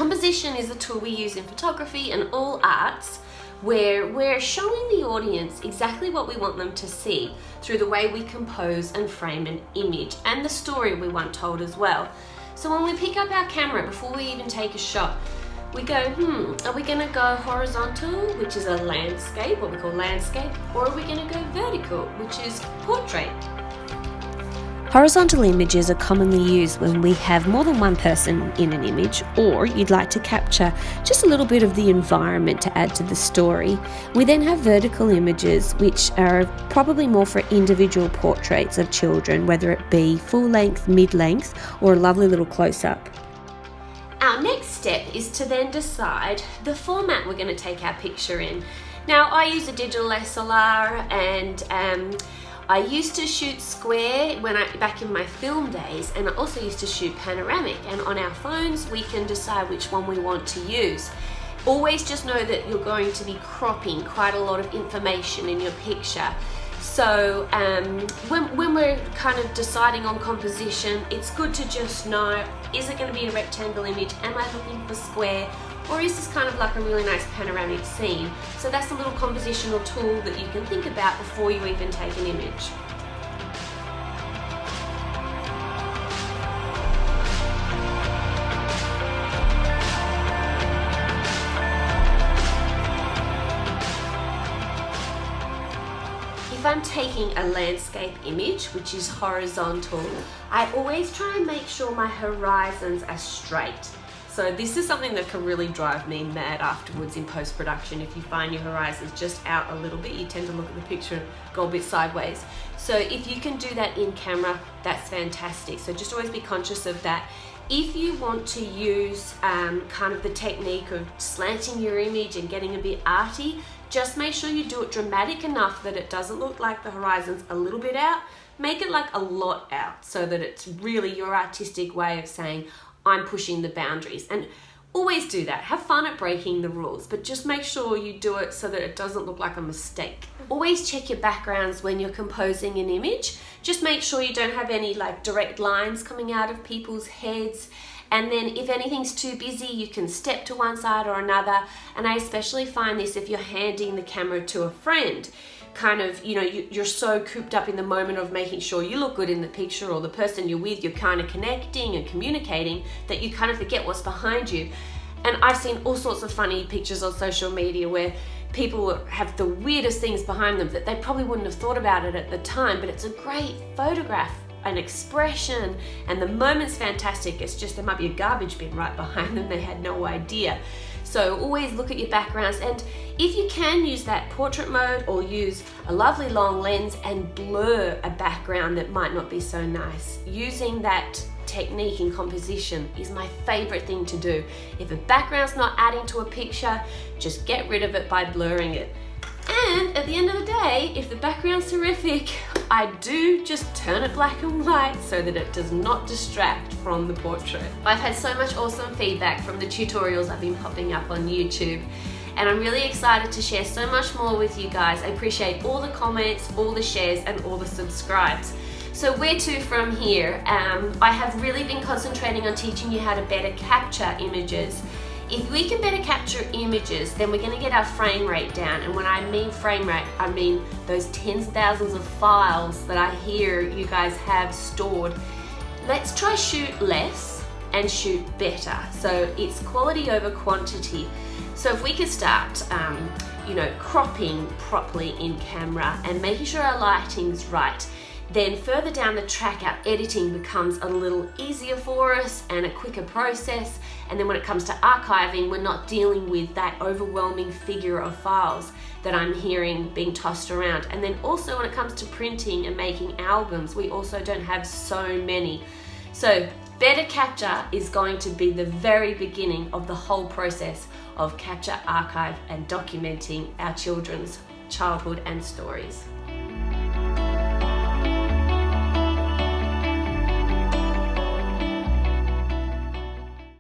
Composition is a tool we use in photography and all arts, where we're showing the audience exactly what we want them to see through the way we compose and frame an image and the story we want told as well. So when we pick up our camera, before we even take a shot, we go, are we gonna go horizontal, which is a landscape, what we call landscape, or are we gonna go vertical, which is portrait? Horizontal images are commonly used when we have more than one person in an image, or you'd like to capture just a little bit of the environment to add to the story. We then have vertical images, which are probably more for individual portraits of children, whether it be full length, mid length, or a lovely little close up. Our next step is to then decide the format we're going to take our picture in. Now, I use a digital SLR, and I used to shoot square back in my film days, and I also used to shoot panoramic, and on our phones we can decide which one we want to use. Always just know that you're going to be cropping quite a lot of information in your picture. So when we're kind of deciding on composition, it's good to just know, is it going to be a rectangle image? Am I looking for square? Or is this kind of like a really nice panoramic scene? So that's a little compositional tool that you can think about before you even take an image. If I'm taking a landscape image, which is horizontal, I always try and make sure my horizons are straight. So this is something that can really drive me mad afterwards in post-production. If you find your horizons just out a little bit, you tend to look at the picture and go a bit sideways. So if you can do that in camera, that's fantastic. So just always be conscious of that. If you want to use kind of the technique of slanting your image and getting a bit arty, just make sure you do it dramatic enough that it doesn't look like the horizon's a little bit out. Make it like a lot out, so that it's really your artistic way of saying, I'm pushing the boundaries. And always do that. Have fun at breaking the rules, but just make sure you do it so that it doesn't look like a mistake. Always check your backgrounds when you're composing an image. Just make sure you don't have any like direct lines coming out of people's heads. And then if anything's too busy, you can step to one side or another. And I especially find this if you're handing the camera to a friend. Kind of, you know, you're so cooped up in the moment of making sure you look good in the picture, or the person you're with, you're kind of connecting and communicating, that you kind of forget what's behind you. And I've seen all sorts of funny pictures on social media where people have the weirdest things behind them that they probably wouldn't have thought about it at the time, but it's a great photograph, an expression, and the moment's fantastic. It's just there might be a garbage bin right behind them, they had no idea. So always look at your backgrounds, and if you can, use that portrait mode or use a lovely long lens and blur a background that might not be so nice. Using that technique in composition is my favorite thing to do. If a background's not adding to a picture, just get rid of it by blurring it. And at the end of the day, if the background's terrific, I do just turn it black and white so that it does not distract from the portrait. I've had so much awesome feedback from the tutorials I've been popping up on YouTube, and I'm really excited to share so much more with you guys. I appreciate all the comments, all the shares, and all the subscribes. So where to from here? I have really been concentrating on teaching you how to better capture images. If we can better capture images, then we're going to get our frame rate down. And when I mean frame rate, I mean those tens of thousands of files that I hear you guys have stored. Let's try shoot less and shoot better. So it's quality over quantity. So if we could start, cropping properly in camera and making sure our lighting's right, then further down the track, our editing becomes a little easier for us and a quicker process. And then when it comes to archiving, we're not dealing with that overwhelming figure of files that I'm hearing being tossed around. And then also when it comes to printing and making albums, we also don't have so many. So better capture is going to be the very beginning of the whole process of capture, archive, and documenting our children's childhood and stories.